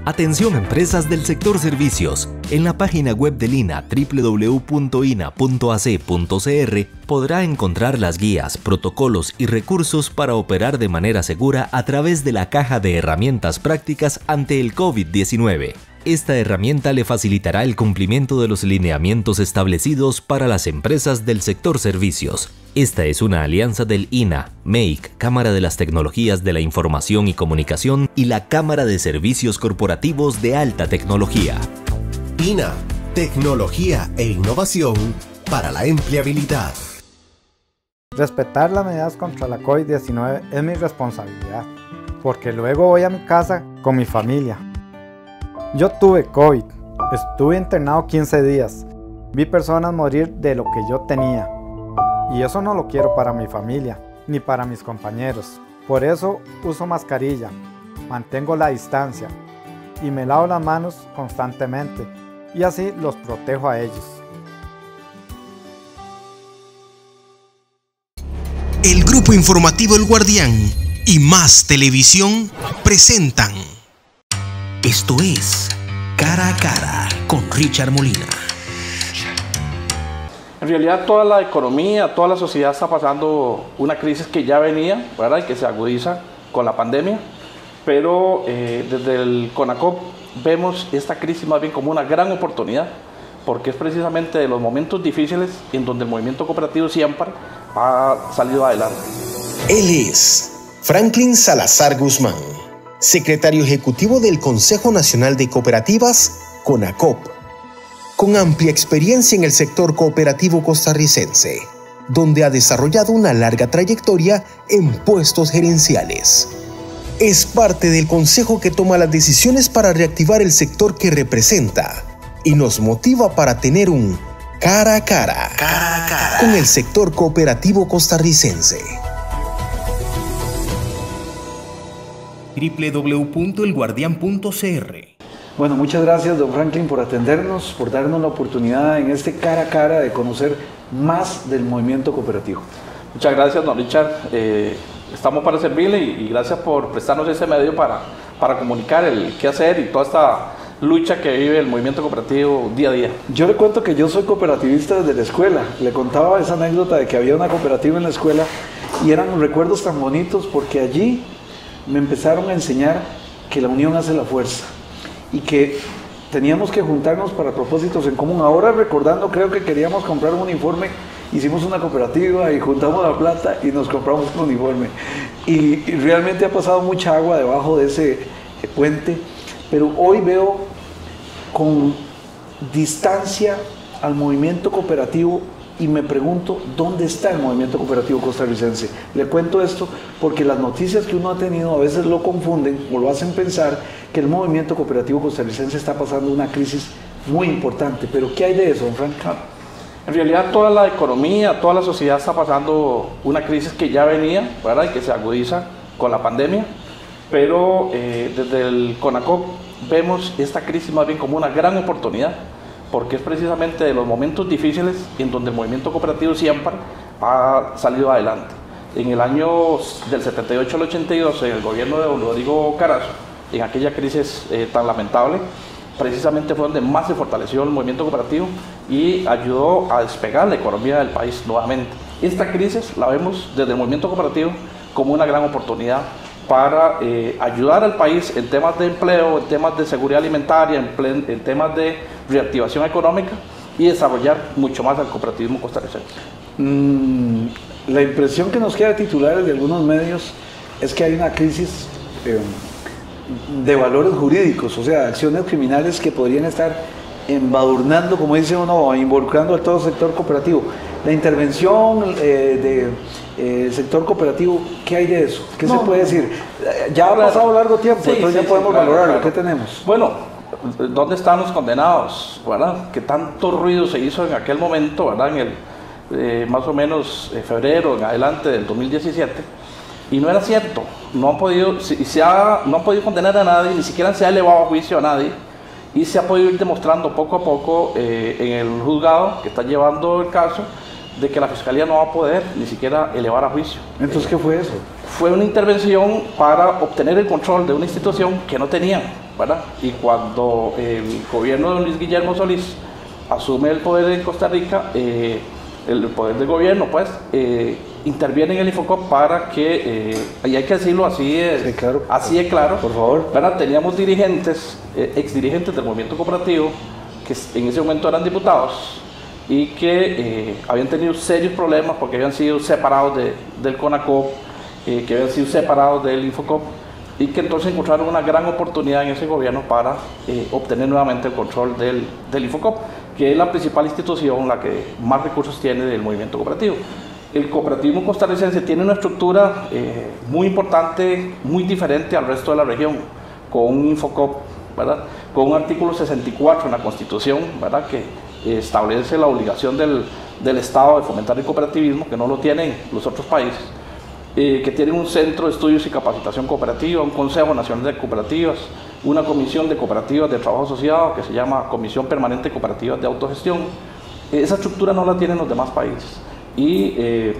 Atención empresas del sector servicios. En la página web del INA www.ina.ac.cr podrá encontrar las guías, protocolos y recursos para operar de manera segura a través de la caja de herramientas prácticas ante el COVID-19. Esta herramienta le facilitará el cumplimiento de los lineamientos establecidos para las empresas del sector servicios. Esta es una alianza del INA, MEIC, Cámara de las Tecnologías de la Información y Comunicación y la Cámara de Servicios Corporativos de Alta Tecnología. INA, tecnología e innovación para la empleabilidad. Respetar las medidas contra la COVID-19 es mi responsabilidad, porque luego voy a mi casa con mi familia. Yo tuve COVID, estuve internado 15 días, vi personas morir de lo que yo tenía. Y eso no lo quiero para mi familia, ni para mis compañeros. Por eso uso mascarilla, mantengo la distancia y me lavo las manos constantemente. Y así los protejo a ellos. El grupo informativo El Guardián y Más Televisión presentan. Esto es Cara a Cara con Richard Molina. En realidad toda la economía, toda la sociedad está pasando una crisis que ya venía, ¿verdad? Y que se agudiza con la pandemia, pero desde el CONACOP vemos esta crisis más bien como una gran oportunidad, porque es precisamente de los momentos difíciles en donde el movimiento cooperativo siempre ha salido adelante. Él es Franklin Salazar Guzmán, secretario ejecutivo del Consejo Nacional de Cooperativas, CONACOP, con amplia experiencia en el sector cooperativo costarricense, donde ha desarrollado una larga trayectoria en puestos gerenciales. Es parte del consejo que toma las decisiones para reactivar el sector que representa y nos motiva para tener un cara a cara con el sector cooperativo costarricense. www.elguardian.cr. Bueno, muchas gracias, don Franklin, por atendernos, por darnos la oportunidad en este cara a cara de conocer más del movimiento cooperativo. Muchas gracias, don Richard. Estamos para servirle y gracias por prestarnos ese medio para comunicar el qué hacer y toda esta lucha que vive el movimiento cooperativo día a día. Yo le cuento que yo soy cooperativista desde la escuela. Le contaba esa anécdota de que había una cooperativa en la escuela y eran recuerdos tan bonitos porque allí me empezaron a enseñar que la unión hace la fuerza y que teníamos que juntarnos para propósitos en común. Ahora recordando, creo que queríamos comprar un uniforme, hicimos una cooperativa y juntamos la plata y nos compramos un uniforme. Y realmente ha pasado mucha agua debajo de ese puente, pero hoy veo con distancia al movimiento cooperativo y me pregunto dónde está el movimiento cooperativo costarricense. Le cuento esto porque las noticias que uno ha tenido a veces lo confunden o lo hacen pensar que el movimiento cooperativo costarricense está pasando una crisis muy importante. Pero ¿qué hay de eso, don Frank? En realidad toda la economía, toda la sociedad está pasando una crisis que ya venía, ¿verdad? Y que se agudiza con la pandemia, pero desde el CONACOP vemos esta crisis más bien como una gran oportunidad, porque es precisamente de los momentos difíciles en donde el movimiento cooperativo siempre ha salido adelante. En el año del 78 al 82, en el gobierno de don Rodrigo Carazo, en aquella crisis tan lamentable, precisamente fue donde más se fortaleció el movimiento cooperativo y ayudó a despegar la economía del país nuevamente. Esta crisis la vemos desde el movimiento cooperativo como una gran oportunidad para ayudar al país en temas de empleo, en temas de seguridad alimentaria, en temas de reactivación económica y desarrollar mucho más al cooperativismo costarricense. La impresión que nos queda de titulares de algunos medios es que hay una crisis de valores jurídicos, o sea, acciones criminales que podrían estar embadurnando, como dice uno, involucrando a todo el sector cooperativo. La intervención del sector cooperativo, ¿qué hay de eso? ¿Qué se puede decir? Ya ha pasado largo tiempo, sí, entonces ya podemos valorarlo. ¿Qué tenemos? Bueno, ¿dónde están los condenados? ¿Verdad? Que tanto ruido se hizo en aquel momento, ¿verdad? En el más o menos febrero en adelante del 2017, y no era cierto. No han podido, no han podido condenar a nadie, ni siquiera se ha elevado a juicio a nadie, y se ha podido ir demostrando poco a poco en el juzgado que está llevando el caso de que la Fiscalía no va a poder ni siquiera elevar a juicio. Entonces, ¿qué fue eso? Fue una intervención para obtener el control de una institución que no tenían. ¿verdad? Y cuando el gobierno de Luis Guillermo Solís asume el poder en Costa Rica, el poder del gobierno, pues, interviene en el Infocop para que, y hay que decirlo así, sí, claro, así de claro, por favor. ¿verdad? Teníamos dirigentes, exdirigentes del movimiento cooperativo, que en ese momento eran diputados, y que habían tenido serios problemas porque habían sido separados del CONACOP, que habían sido separados del Infocop, y que entonces encontraron una gran oportunidad en ese gobierno para obtener nuevamente el control del Infocop, que es la principal institución, la que más recursos tiene del movimiento cooperativo. El cooperativismo costarricense tiene una estructura muy importante, muy diferente al resto de la región, con un Infocop, ¿verdad? Con un artículo 64 en la Constitución, ¿verdad? Que establece la obligación del Estado de fomentar el cooperativismo, que no lo tienen los otros países, que tienen un centro de estudios y capacitación cooperativa, un Consejo Nacional de Cooperativas, una comisión de cooperativas de trabajo asociado que se llama Comisión Permanente de Cooperativas de Autogestión. Esa estructura no la tienen los demás países y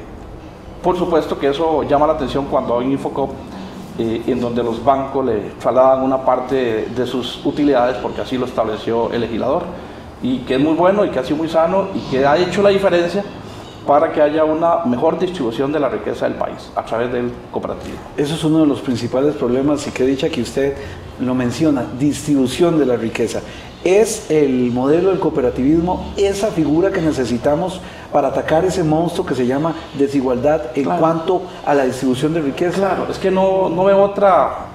por supuesto que eso llama la atención cuando hay un Infocop en donde los bancos le trasladan una parte de sus utilidades porque así lo estableció el legislador, y que es muy bueno y que ha sido muy sano y que ha hecho la diferencia para que haya una mejor distribución de la riqueza del país a través del cooperativismo. Eso es uno de los principales problemas, y qué dicha que usted lo menciona, distribución de la riqueza. ¿Es el modelo del cooperativismo esa figura que necesitamos para atacar ese monstruo que se llama desigualdad en cuanto a la distribución de riqueza? Claro, es que no veo otra,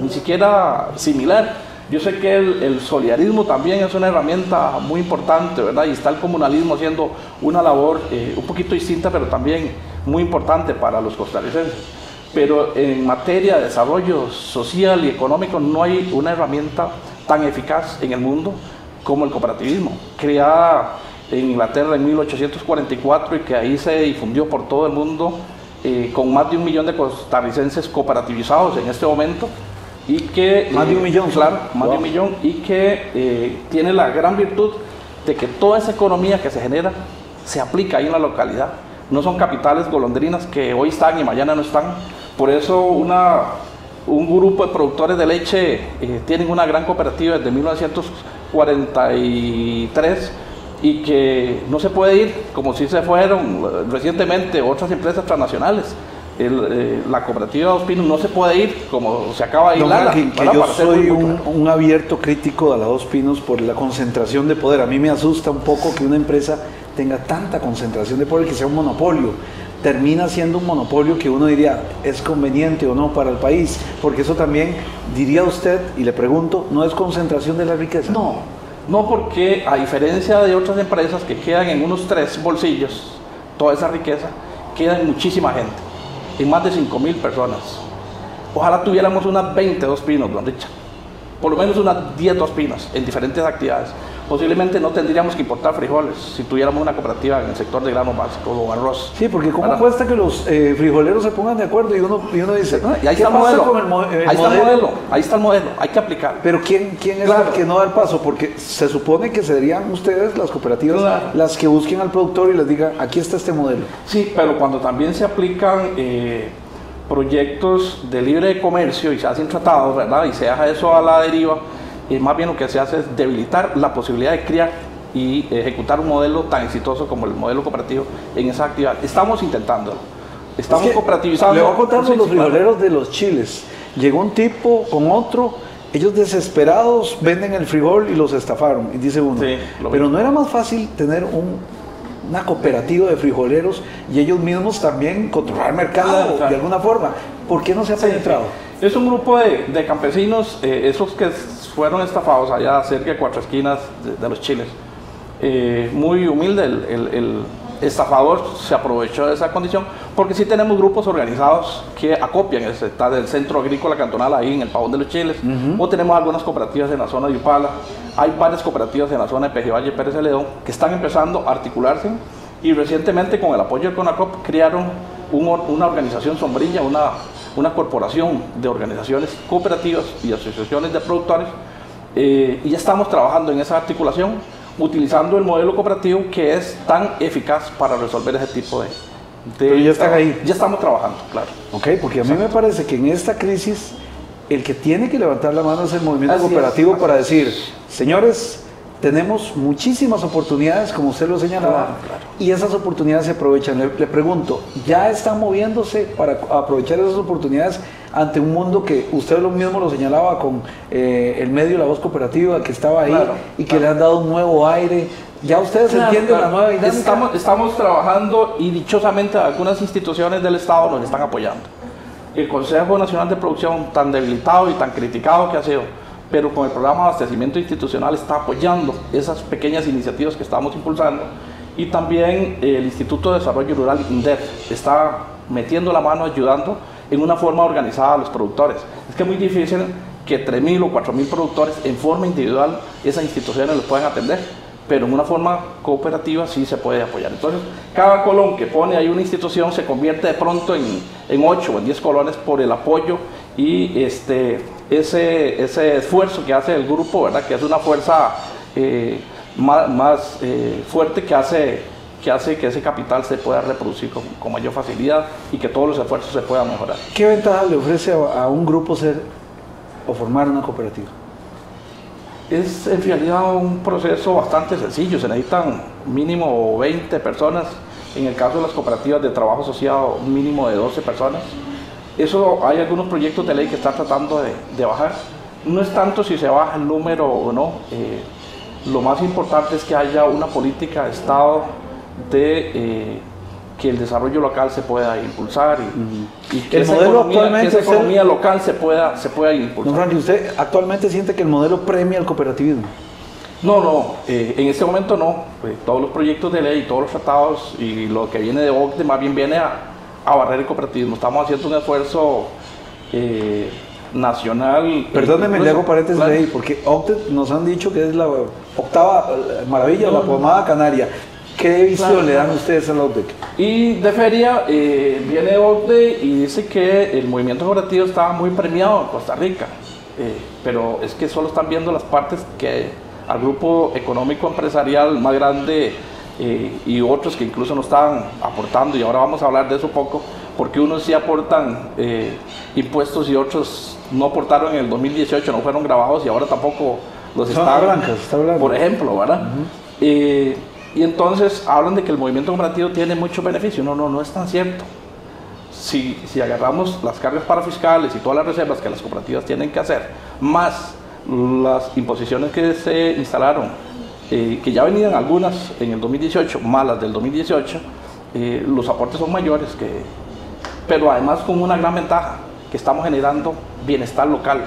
ni siquiera similar. Yo sé que el solidarismo también es una herramienta muy importante, ¿verdad? Y está el comunalismo haciendo una labor un poquito distinta, pero también muy importante para los costarricenses. Pero en materia de desarrollo social y económico no hay una herramienta tan eficaz en el mundo como el cooperativismo, creada en Inglaterra en 1844 y que ahí se difundió por todo el mundo, con más de 1 millón de costarricenses cooperativizados en este momento. Y que, más de 1 millón, claro, más de 1 millón, y que tiene la gran virtud de que toda esa economía que se genera se aplica ahí en la localidad. No son capitales golondrinas que hoy están y mañana no están. Por eso un grupo de productores de leche tienen una gran cooperativa desde 1943 y que no se puede ir, como si se fueron recientemente otras empresas transnacionales. La cooperativa Dos Pinos no se puede ir como se acaba de ir. Yo soy un abierto crítico de la Dos Pinos por la concentración de poder. A mí me asusta un poco que una empresa tenga tanta concentración de poder, que sea un monopolio. Termina siendo un monopolio que uno diría, ¿es conveniente o no para el país? Porque eso también, diría usted, y le pregunto, ¿no es concentración de la riqueza? No, porque a diferencia de otras empresas que quedan en unos 3 bolsillos, toda esa riqueza queda en muchísima gente, en más de 5.000 personas. Ojalá tuviéramos unas 20 Dos Pinos, don Richard, por lo menos unas 10 Dos Pinos en diferentes actividades. Posiblemente no tendríamos que importar frijoles si tuviéramos una cooperativa en el sector de granos básicos o arroz. Sí, porque ¿cómo cuesta que los frijoleros se pongan de acuerdo? Y uno dice, y ahí está el modelo, ahí está el modelo, hay que aplicar. Pero ¿quién es el que no da el paso? Porque se supone que serían ustedes, las cooperativas, las que busquen al productor y les digan, aquí está este modelo. Sí, pero cuando también se aplican proyectos de libre comercio y se hacen tratados, ¿verdad? Y se deja eso a la deriva, más bien lo que se hace es debilitar la posibilidad de criar y ejecutar un modelo tan exitoso como el modelo cooperativo en esa actividad. Estamos intentándolo, estamos cooperativizando. Le voy a contar de los frijoleros de los chiles. Llegó un tipo con otro, ellos desesperados venden el frijol y los estafaron, y dice uno, pero ¿no era más fácil tener una cooperativa de frijoleros y ellos mismos también controlar el mercado de alguna forma? ¿Por qué no se ha penetrado? Es un grupo de campesinos, esos que fueron estafados allá cerca de Cuatro Esquinas de los chiles. Muy humilde, el estafador se aprovechó de esa condición, porque sí tenemos grupos organizados que acopian, está del Centro Agrícola Cantonal ahí en el Pavón de los Chiles, o tenemos algunas cooperativas en la zona de Upala, hay varias cooperativas en la zona de Pejivalle y Pérez Celedón que están empezando a articularse, y recientemente con el apoyo del CONACOP crearon una organización sombrilla, una corporación de organizaciones cooperativas y asociaciones de productores, y ya estamos trabajando en esa articulación, utilizando el modelo cooperativo que es tan eficaz para resolver ese tipo de... Pero ya están ahí. Ya estamos trabajando, claro. Ok, porque a mí me parece que en esta crisis el que tiene que levantar la mano es el movimiento Así cooperativo es. para decir, señores, tenemos muchísimas oportunidades, como usted lo señalaba, Claro. y esas oportunidades se aprovechan. Le pregunto, ¿ya están moviéndose para aprovechar esas oportunidades ante un mundo que usted lo mismo lo señalaba con el medio La Voz Cooperativa, que estaba ahí Claro, y que le han dado un nuevo aire? ¿Ya ustedes entienden la nueva dinámica? Estamos trabajando y dichosamente algunas instituciones del Estado nos están apoyando. El Consejo Nacional de Producción, tan debilitado y tan criticado que ha sido, pero con el programa de abastecimiento institucional está apoyando esas pequeñas iniciativas que estamos impulsando, y también el Instituto de Desarrollo Rural, INDER, está metiendo la mano, ayudando en una forma organizada a los productores. Es que es muy difícil que 3.000 o 4.000 productores en forma individual esas instituciones los puedan atender, pero en una forma cooperativa sí se puede apoyar. Entonces, cada colón que pone ahí una institución se convierte de pronto en 8 o en 10 colones por el apoyo y ese esfuerzo que hace el grupo, ¿verdad? Que es una fuerza más fuerte que hace que ese capital se pueda reproducir con mayor facilidad y que todos los esfuerzos se puedan mejorar. ¿Qué ventaja le ofrece a un grupo ser o formar una cooperativa? Es en realidad un proceso bastante sencillo, se necesitan mínimo 20 personas, en el caso de las cooperativas de trabajo asociado un mínimo de 12 personas. Eso hay algunos proyectos de ley que están tratando de bajar. No es tanto si se baja el número o no, lo más importante es que haya una política de Estado de que el desarrollo local se pueda impulsar y que El modelo actualmente esa economía local se pueda impulsar. Don Franklin, ¿usted actualmente siente que el modelo premia el cooperativismo? No, en este momento no. Todos los proyectos de ley, todos los tratados y lo que viene de OCDE más bien viene a barrer el cooperativismo. Estamos haciendo un esfuerzo nacional. Perdóneme, le hago paréntesis claro. ahí, porque OCDE nos han dicho que es la octava maravilla, la pomada canaria. ¿Qué visión le dan ustedes a la OCDE? Y de feria viene OCDE y dice que el movimiento cooperativo estaba muy premiado en Costa Rica, pero es que solo están viendo las partes que al grupo económico empresarial más grande y otros que incluso no estaban aportando, y ahora vamos a hablar de eso poco, porque unos sí aportan impuestos y otros no aportaron en el 2018, no fueron grabados y ahora tampoco los están, está hablando. por ejemplo, ¿verdad? Y entonces hablan de que el movimiento cooperativo tiene muchos beneficios. No es tan cierto. Si agarramos las cargas parafiscales y todas las reservas que las cooperativas tienen que hacer, más las imposiciones que se instalaron, que ya venían algunas en el 2018, más las del 2018, los aportes son mayores, pero además con una gran ventaja, que estamos generando bienestar local.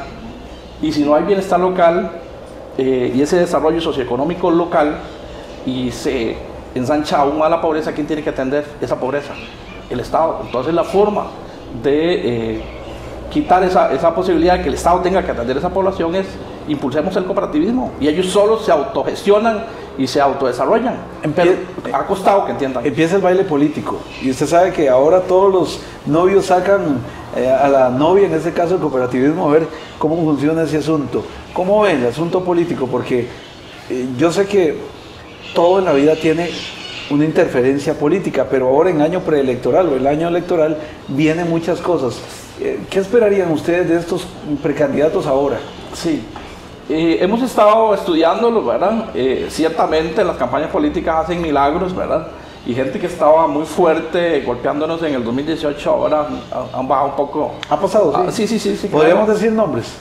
Y si no hay bienestar local y ese desarrollo socioeconómico local, y se ensancha aún más la pobreza, ¿quién tiene que atender esa pobreza? El Estado. Entonces la forma de quitar esa posibilidad de que el Estado tenga que atender esa población es impulsemos el cooperativismo, y ellos solos se autogestionan y se autodesarrollan. Pero ha costado que entiendan. Empieza el baile político, y usted sabe que ahora todos los novios sacan a la novia, en este caso el cooperativismo, a ver cómo funciona ese asunto. ¿Cómo ven el asunto político? Porque yo sé que todo en la vida tiene una interferencia política, pero ahora en año preelectoral o el año electoral vienen muchas cosas. ¿Qué esperarían ustedes de estos precandidatos ahora? Sí, hemos estado estudiándolo, ¿verdad? Ciertamente las campañas políticas hacen milagros, ¿verdad? Y gente que estaba muy fuerte golpeándonos en el 2018 ahora han bajado un poco. ¿Ha pasado? Sí. Sí. ¿Podríamos claro. decir nombres?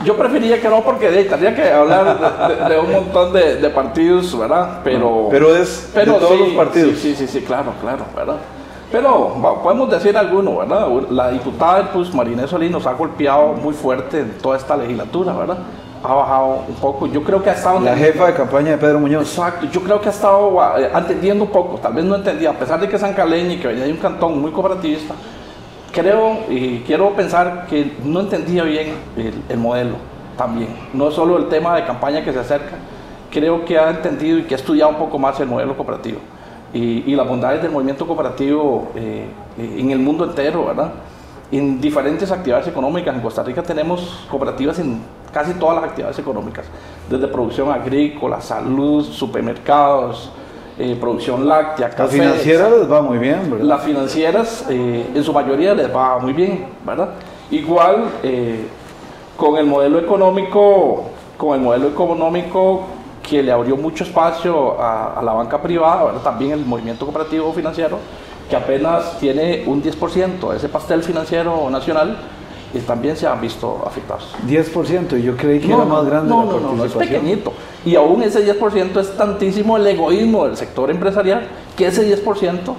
Yo preferiría que no, porque tendría que hablar de un montón de partidos, ¿verdad? Pero es de todos los partidos. Sí, claro, ¿verdad? Pero podemos decir alguno, ¿verdad? La diputada pues, Marinés Solís nos ha golpeado muy fuerte en toda esta legislatura, ¿verdad? Ha bajado un poco. Yo creo que ha estado... La jefa de campaña de Pedro Muñoz. Exacto. Yo creo que ha estado entendiendo un poco. Tal vez no entendía, a pesar de que es San Caleño y que venía de un cantón muy cooperativista. Creo y quiero pensar que no entendía bien el modelo también. No solo el tema de campaña que se acerca, creo que ha entendido y que ha estudiado un poco más el modelo cooperativo y las bondades del movimiento cooperativo en el mundo entero, ¿verdad? En diferentes actividades económicas. En Costa Rica tenemos cooperativas en casi todas las actividades económicas, desde producción agrícola, salud, supermercados, producción láctea, café. Las financieras les va muy bien, ¿verdad? Las financieras en su mayoría les va muy bien, ¿verdad? Igual con el modelo económico que le abrió mucho espacio a la banca privada, ¿verdad? También el movimiento cooperativo financiero, que apenas tiene un 10% de ese pastel financiero nacional, y también se han visto afectados. 10%, y yo creí que era más grande la participación. No, es pequeñito. Y aún ese 10% es tantísimo el egoísmo del sector empresarial, que ese 10%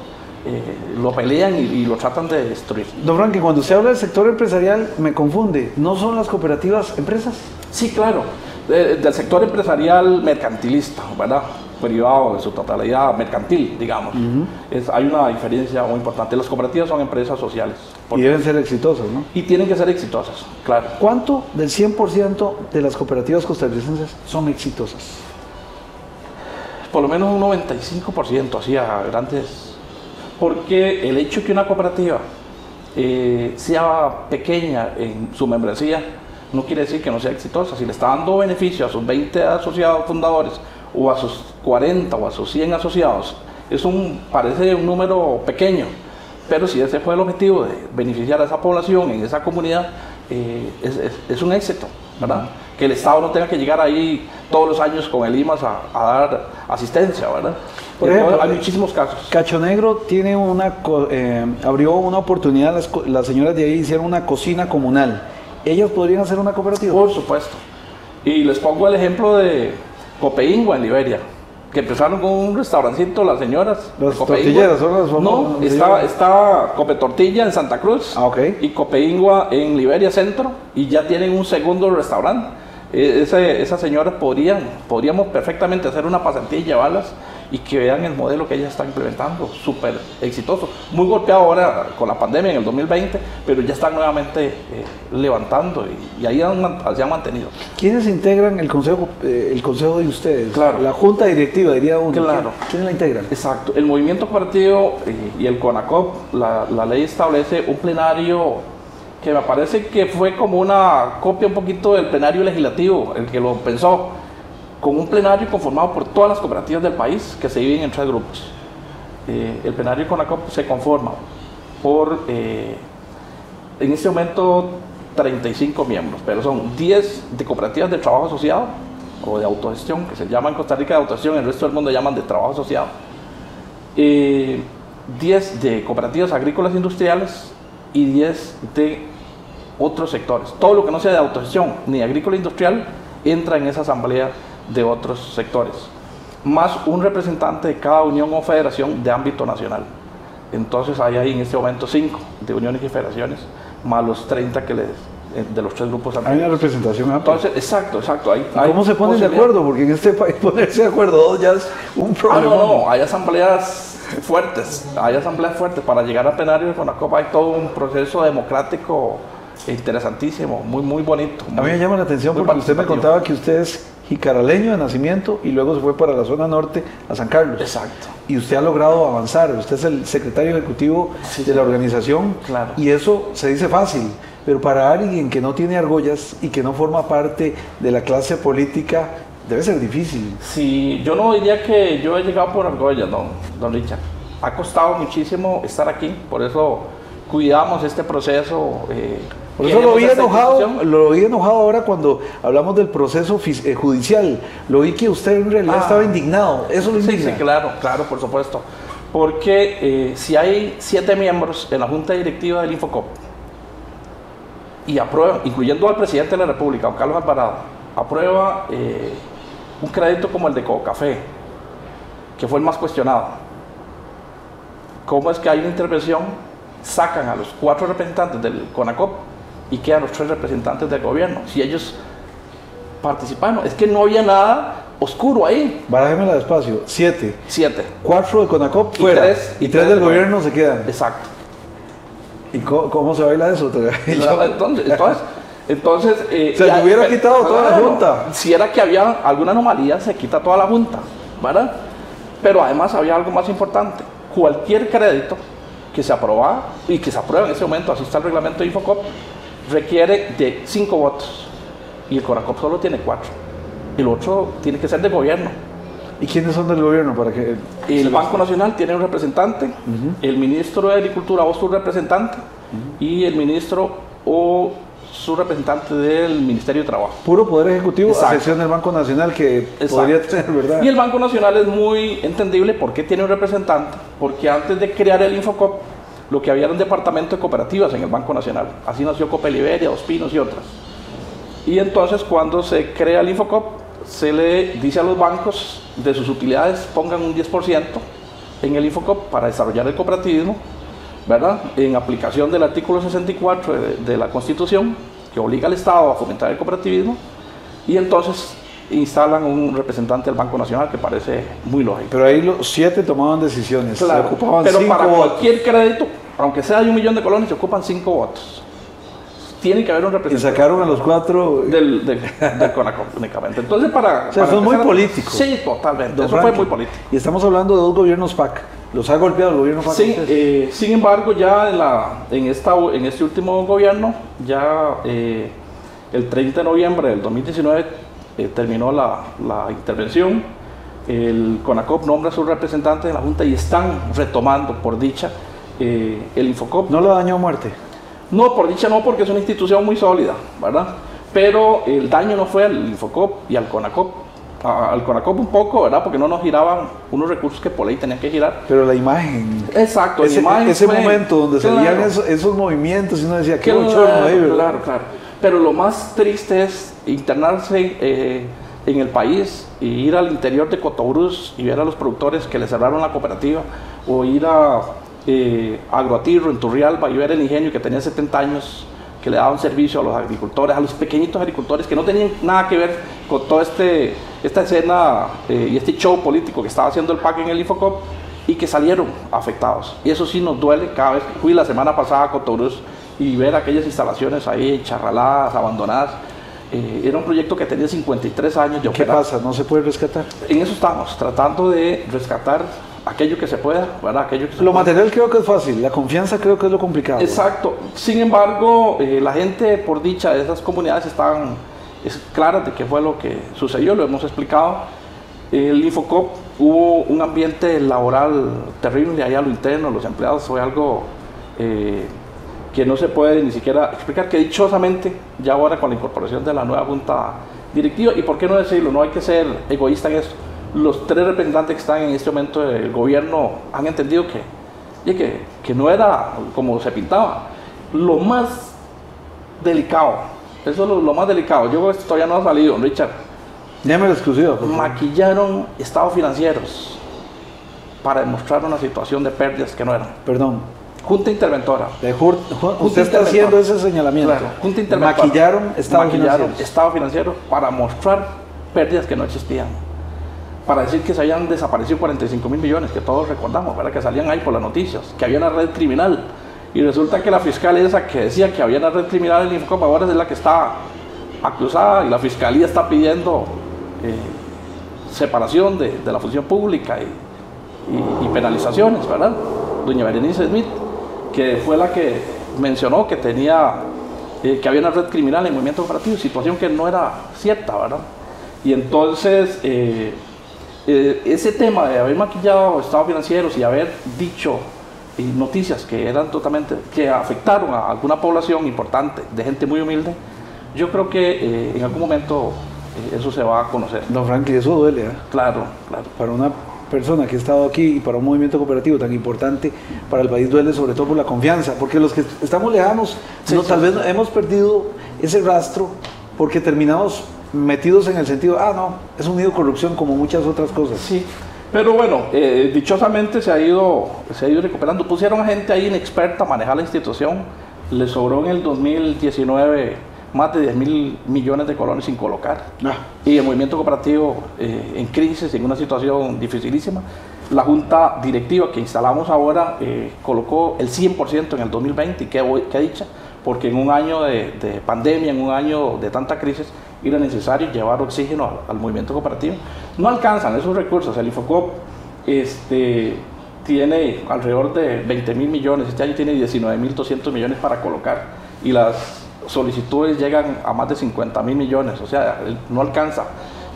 lo pelean y lo tratan de destruir. Don Franklin, cuando usted habla del sector empresarial, me confunde. ¿No son las cooperativas empresas? Sí, claro. Del sector empresarial mercantilista, ¿verdad? Privado en su totalidad, mercantil, digamos. Hay una diferencia muy importante. Las cooperativas son empresas sociales. Y deben ser exitosas, ¿no? Y tienen que ser exitosas, claro. ¿Cuánto del 100% de las cooperativas costarricenses son exitosas? Por lo menos un 95%, así a grandes. Porque el hecho que una cooperativa sea pequeña en su membresía no quiere decir que no sea exitosa. Si le está dando beneficio a sus 20 asociados fundadores o a sus 40 o a sus 100 asociados, parece un número pequeño, pero si ese fue el objetivo de beneficiar a esa población en esa comunidad, es un éxito, ¿verdad? Que el Estado no tenga que llegar ahí todos los años con el IMAS a dar asistencia, ¿verdad? Por ejemplo, hay muchísimos casos. Cacho Negro tiene abrió una oportunidad, las señoras de ahí hicieron una cocina comunal. ¿Ellos podrían hacer una cooperativa? Por supuesto. Y les pongo el ejemplo de Copeingua en Liberia, que empezaron con un restaurancito las señoras. Las tortilleras son las famosas. No, está Cope Tortilla en Santa Cruz y Copeingua en Liberia Centro, y ya tienen un segundo restaurante. Esas señoras podríamos perfectamente hacer una pasantía y llevarlas y que vean el modelo que ellas están implementando, súper exitoso, muy golpeado ahora con la pandemia en el 2020, pero ya están nuevamente levantando y ahí se han mantenido. ¿Quiénes integran el consejo de ustedes? Claro. La junta directiva, diría uno. Claro. ¿Quiénes la integran? Exacto. El movimiento cooperativo y el CONACOP, la ley establece un plenario que me parece que fue como una copia un poquito del plenario legislativo, el que lo pensó, con un plenario conformado por todas las cooperativas del país que se dividen en 3 grupos. El plenario CONACOP se conforma por, en este momento, 35 miembros, pero son 10 de cooperativas de trabajo asociado o de autogestión, que se llama en Costa Rica de autogestión, el resto del mundo llaman de trabajo asociado. 10 de cooperativas agrícolas industriales y 10 de otros sectores. Todo lo que no sea de autogestión ni agrícola industrial entra en esa asamblea de otros sectores, más un representante de cada unión o federación de ámbito nacional. Entonces hay ahí en este momento 5 de uniones y federaciones, más los 30 de los 3 grupos anteriores. Hay una representación amplia. Entonces, exacto. ¿Cómo se ponen de acuerdo? Porque en este país ponerse de acuerdo ya es un problema. No, hay asambleas fuertes, para llegar al plenario de CONACOP hay todo un proceso democrático interesantísimo, muy bonito. A mí me llama la atención porque usted me contaba que usted es jicaraleño de nacimiento y luego se fue para la zona norte a San Carlos. Exacto. Y usted ha logrado avanzar, usted es el secretario ejecutivo de la organización. Claro. Y eso se dice fácil, pero para alguien que no tiene argollas y que no forma parte de la clase política, debe ser difícil. Sí, yo no diría que yo he llegado por argollas, don Richard. Ha costado muchísimo estar aquí, por eso cuidamos este proceso. Por eso lo vi enojado ahora cuando hablamos del proceso judicial. Lo vi que usted en realidad estaba indignado. Eso lo indigna. Sí, claro, por supuesto. Porque si hay 7 miembros en la Junta Directiva del Infocop y aprueban, incluyendo al presidente de la República, don Carlos Alvarado, aprueba un crédito como el de Cocafé, que fue el más cuestionado. ¿Cómo es que hay una intervención? Sacan a los 4 representantes del CONACOP y quedan los 3 representantes del gobierno. Si ellos participaron, es que no había nada oscuro ahí. Barájemela despacio. 7. 4 del CONACOP fuera y 3 del gobierno se quedan. Exacto. ¿Y cómo se baila eso? Entonces se le hubiera quitado toda la Junta. Si era que había alguna anomalía, se quita toda la Junta, ¿verdad? Pero además había algo más importante. Cualquier crédito que se aprobaba y que se aprueba en ese momento, así está el reglamento de Infocop, requiere de 5 votos y el CONACOP solo tiene 4. El otro tiene que ser del gobierno. ¿Y quiénes son del gobierno? Para que el Banco Nacional tiene un representante, el ministro de Agricultura o su representante, y el ministro o su representante del Ministerio de Trabajo. Puro Poder Ejecutivo, Exacto. a excepción del Banco Nacional, que Exacto. podría tener, ¿verdad? Y el Banco Nacional es muy entendible por qué tiene un representante, porque antes de crear el Infocop, lo que había era un departamento de cooperativas en el Banco Nacional. Así nació Copa Liberia, Dos Pinos y otras. Y entonces cuando se crea el Infocop, se le dice a los bancos de sus utilidades pongan un 10% en el Infocop para desarrollar el cooperativismo, ¿verdad? En aplicación del artículo 64 de la Constitución, que obliga al Estado a fomentar el cooperativismo, y entonces instalan un representante del Banco Nacional, que parece muy lógico. Pero ahí los 7 tomaban decisiones, Claro, se ocupaban pero 5 para votos. cualquier crédito, aunque sea de 1 millón de colones, se ocupan 5 votos. Tiene que haber un Y representante sacaron a los 4. del CONACOP únicamente. Entonces, para sea, son muy políticos. Sí, totalmente. Don Eso Franklin, fue muy político. Y estamos hablando de 2 gobiernos PAC. ¿Los ha golpeado el gobierno PAC? Sí, sin embargo, ya en este último gobierno, ya el 30 de noviembre del 2019 terminó la intervención. El CONACOP nombra a sus representantes en la Junta y están retomando, por dicha, el Infocop. ¿No lo dañó a muerte? No, por dicha no, porque es una institución muy sólida, ¿verdad? Pero el daño no fue al Infocop y al CONACOP. Al CONACOP un poco, ¿verdad? Porque no nos giraban unos recursos que por ley tenían que girar. Pero la imagen. Exacto, Ese, la imagen ese fue, momento donde claro, salían esos movimientos y uno decía, qué claro, bochorno ahí, ¿verdad? claro, claro. Pero lo más triste es internarse en el país y ir al interior de Cotobruz y ver a los productores que le cerraron la cooperativa, o ir a Agroatirro en Turrialba y ver el ingenio que tenía 70 años, que le daba un servicio a los agricultores, a los pequeñitos agricultores que no tenían nada que ver con toda esta escena y este show político que estaba haciendo el PAC en el Infocop, y que salieron afectados. Y eso sí nos duele cada vez que fui la semana pasada a Cotobruz y ver aquellas instalaciones ahí encharraladas, abandonadas. Era un proyecto que tenía 53 años de ¿Qué operar. pasa? ¿No se puede rescatar? En eso estamos, tratando de rescatar aquello que se pueda, ¿verdad? Aquello que se Lo pueda. material creo que es fácil, la confianza creo que es lo complicado. Exacto. Sin embargo, la gente, por dicha de esas comunidades, están claras de qué fue lo que sucedió, lo hemos explicado. El Infocop, hubo un ambiente laboral terrible allá a lo interno, los empleados, fue algo que no se puede ni siquiera explicar, que dichosamente ya ahora con la incorporación de la nueva junta directiva, y por qué no decirlo, no hay que ser egoísta en esto, los 3 representantes que están en este momento del gobierno han entendido que no era como se pintaba. Lo más delicado, eso es lo más delicado, yo creo que esto todavía no ha salido, Richard. Déjame la exclusiva, por favor. Maquillaron estados financieros para demostrar una situación de pérdidas que no eran. Perdón. Junta interventora. Usted está haciendo ese señalamiento. Claro, junta interventora. Maquillaron estado financiero para mostrar pérdidas que no existían. Para decir que se habían desaparecido 45.000 millones, que todos recordamos, ¿verdad? Que salían ahí por las noticias, que había una red criminal. Y resulta que la fiscal esa que decía que había una red criminal en el Infocop ahora es la que está acusada, y la fiscalía está pidiendo separación de la función pública y penalizaciones, ¿verdad? Doña Berenice Smith, que fue la que mencionó que tenía que había una red criminal en movimiento cooperativo, situación que no era cierta, ¿verdad? Y entonces ese tema de haber maquillado estados financieros y haber dicho noticias que eran totalmente, que afectaron a alguna población importante de gente muy humilde, yo creo que en algún momento eso se va a conocer. Don Franklin, eso duele, ¿eh? Claro, claro. Para una persona que ha estado aquí y para un movimiento cooperativo tan importante para el país duele, sobre todo por la confianza, porque los que estamos lejanos, tal vez hemos perdido ese rastro porque terminamos metidos en el sentido, no, es un nido de corrupción como muchas otras cosas. Sí, pero bueno, dichosamente se ha ido recuperando. Pusieron a gente ahí inexperta a manejar la institución, le sobró en el 2019 más de 10.000 millones de colones sin colocar. Y el movimiento cooperativo en crisis, en una situación dificilísima. La junta directiva que instalamos ahora colocó el 100% en el 2020, y qué dicha, porque en un año de pandemia, en un año de tanta crisis, era necesario llevar oxígeno al movimiento cooperativo. No alcanzan esos recursos. El Infocop tiene alrededor de 20.000 millones, este año tiene 19.200 millones para colocar, y las solicitudes llegan a más de 50.000 millones, o sea, no alcanza.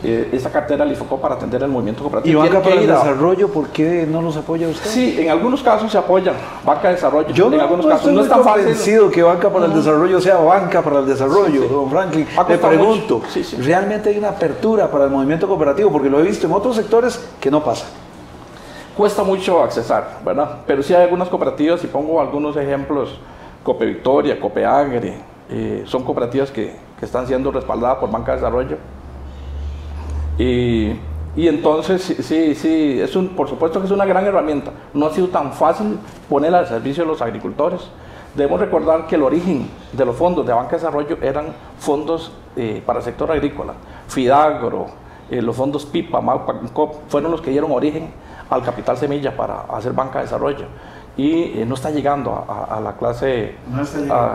esa cartera le enfocó para atender el movimiento ¿Y cooperativo. Banca para el Desarrollo, por qué no los apoya usted? Sí, en algunos casos se apoyan Banca de Desarrollo. Yo en algunos casos no es tan convencido que Banca para el Desarrollo sea Banca para el Desarrollo, don Franklin. Le pregunto, ¿realmente hay una apertura para el movimiento cooperativo? Porque lo he visto en otros sectores que no pasa. Cuesta mucho accesar, ¿verdad? Pero sí hay algunas cooperativas, y pongo algunos ejemplos, Cope Victoria, Cope Agri, son cooperativas que están siendo respaldadas por Banca de Desarrollo. Y entonces, sí, por supuesto que es una gran herramienta. No ha sido tan fácil ponerla al servicio de los agricultores. Debemos recordar que el origen de los fondos de Banca de Desarrollo eran fondos para el sector agrícola. Fidagro, los fondos PIPA, MAUPA, COP, fueron los que dieron origen al capital semilla para hacer Banca de Desarrollo. Y no está llegando a la clase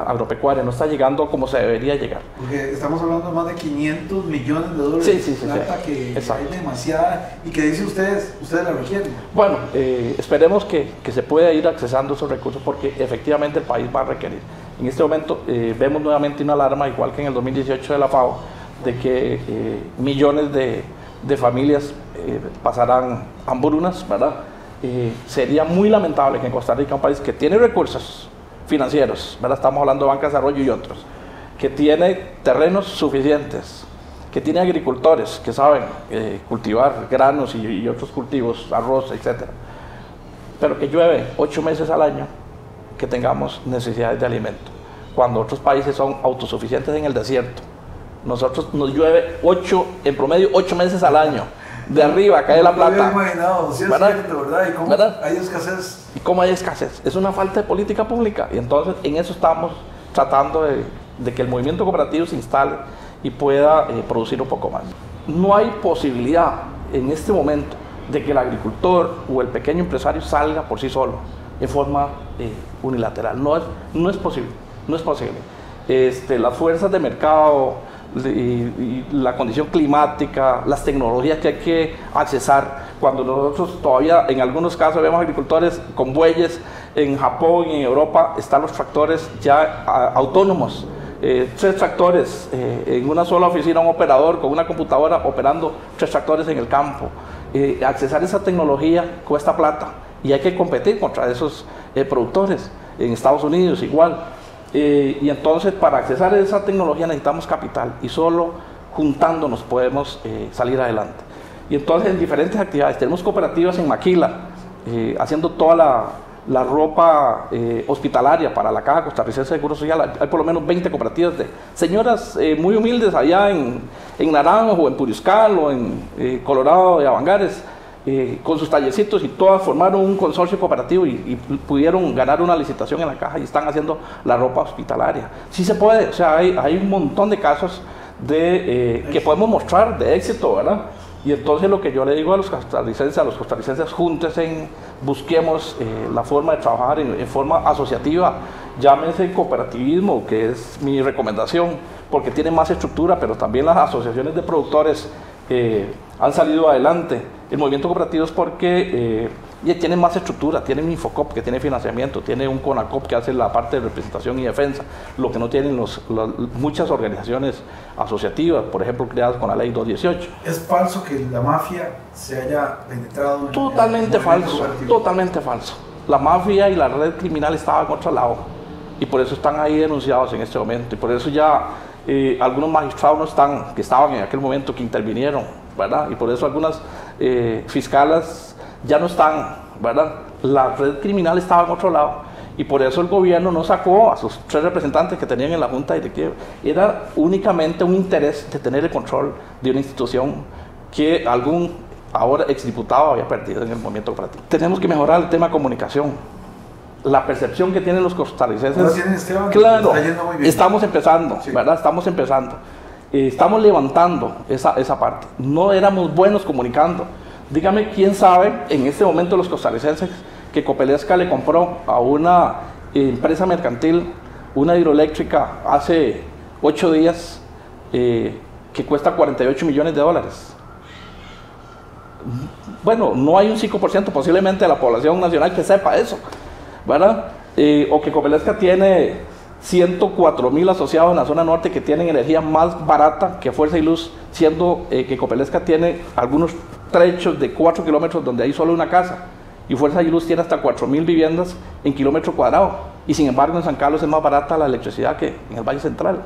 agropecuaria, no está llegando como se debería llegar. Porque estamos hablando de más de 500 millones de dólares de plata que hay demasiada y que dice ustedes la requieren. Bueno, esperemos que se pueda ir accesando esos recursos porque efectivamente el país va a requerir. En este momento vemos nuevamente una alarma, igual que en el 2018 de la FAO, de que millones de familias pasarán hambrunas, ¿verdad? Sería muy lamentable que en Costa Rica, un país que tiene recursos financieros, ¿verdad? Estamos hablando de Banca de Desarrollo y otros, que tiene terrenos suficientes, que tiene agricultores que saben cultivar granos y otros cultivos, arroz, etc. Pero que llueve 8 meses al año, que tengamos necesidades de alimento, cuando otros países son autosuficientes en el desierto. Nosotros nos llueve en promedio 8 meses al año. De arriba cae la plata. No lo había imaginado, sí es cierto, ¿verdad? ¿Y cómo hay escasez? ¿Y cómo hay escasez? Es una falta de política pública. Y entonces en eso estamos tratando de que el movimiento cooperativo se instale y pueda producir un poco más. No hay posibilidad en este momento de que el agricultor o el pequeño empresario salga por sí solo, en forma unilateral. No es posible, no es posible. Las fuerzas de mercado, y la condición climática, las tecnologías que hay que accesar, cuando nosotros todavía en algunos casos vemos agricultores con bueyes, en Japón y en Europa están los tractores ya autónomos, 3 tractores en una sola oficina, un operador con una computadora operando 3 tractores en el campo. Accesar esa tecnología cuesta plata y hay que competir contra esos productores. En Estados Unidos igual. Y entonces para accesar a esa tecnología necesitamos capital y solo juntándonos podemos salir adelante. Y entonces en diferentes actividades, tenemos cooperativas en Maquila, haciendo toda la ropa hospitalaria para la Caja Costarricense de Seguro Social. Hay por lo menos 20 cooperativas de señoras muy humildes allá en Naranjo, en Puriuscal o en Colorado de Avangares, con sus tallercitos, y todas formaron un consorcio cooperativo y pudieron ganar una licitación en la Caja y están haciendo la ropa hospitalaria. Sí se puede, o sea, hay un montón de casos que podemos mostrar de éxito, ¿verdad? Y entonces lo que yo le digo a los costarricenses, júntense, busquemos la forma de trabajar en forma asociativa, llámese cooperativismo, que es mi recomendación, porque tiene más estructura, pero también las asociaciones de productores han salido adelante. El movimiento cooperativo es porque tiene más estructura, tiene un Infocop que tiene financiamiento, tiene un CONACOP que hace la parte de representación y defensa, lo que no tienen muchas organizaciones asociativas, por ejemplo, creadas con la ley 218. ¿Es falso que la mafia se haya penetrado en Totalmente falso, totalmente falso. La mafia y la red criminal estaban contra la hoja y por eso están ahí denunciados en este momento, y por eso ya algunos magistrados no están, que estaban en aquel momento, que intervinieron, ¿verdad? Y por eso algunas fiscales ya no están, ¿verdad? La red criminal estaba en otro lado y por eso el gobierno no sacó a sus 3 representantes que tenían en la junta directiva. Era únicamente un interés de tener el control de una institución que algún ahora exdiputado había perdido en el movimiento cooperativo. Tenemos que mejorar el tema de comunicación. La percepción que tienen los costarricenses. Claro, estamos empezando, sí. ¿Verdad? Estamos empezando. Estamos levantando esa parte. No éramos buenos comunicando. Dígame, ¿quién sabe en este momento los costarricenses que Copelesca le compró a una empresa mercantil una hidroeléctrica hace 8 días que cuesta 48 millones de dólares? Bueno, no hay un 5% posiblemente de la población nacional que sepa eso, ¿verdad? O que Copelesca tiene 104.000 asociados en la zona norte que tienen energía más barata que Fuerza y Luz, siendo que Copelesca tiene algunos trechos de 4 kilómetros donde hay solo una casa, y Fuerza y Luz tiene hasta 4.000 viviendas en kilómetro cuadrado, y sin embargo en San Carlos es más barata la electricidad que en el Valle Central.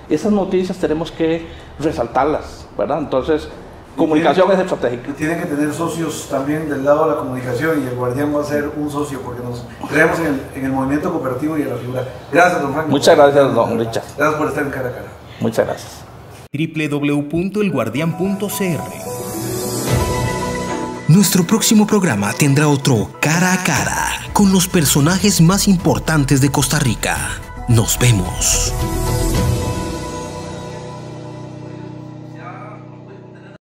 Esas noticias tenemos que resaltarlas, ¿verdad? Entonces, comunicación es estratégica. Y tiene que tener socios también del lado de la comunicación, y el Guardián va a ser un socio porque nos creemos en el movimiento cooperativo y en la figura. Gracias, don Franklin. Muchas gracias, don Richard. Gracias por estar en Cara a Cara. Muchas gracias. www.elguardian.cr. Nuestro próximo programa tendrá otro Cara a Cara con los personajes más importantes de Costa Rica. Nos vemos.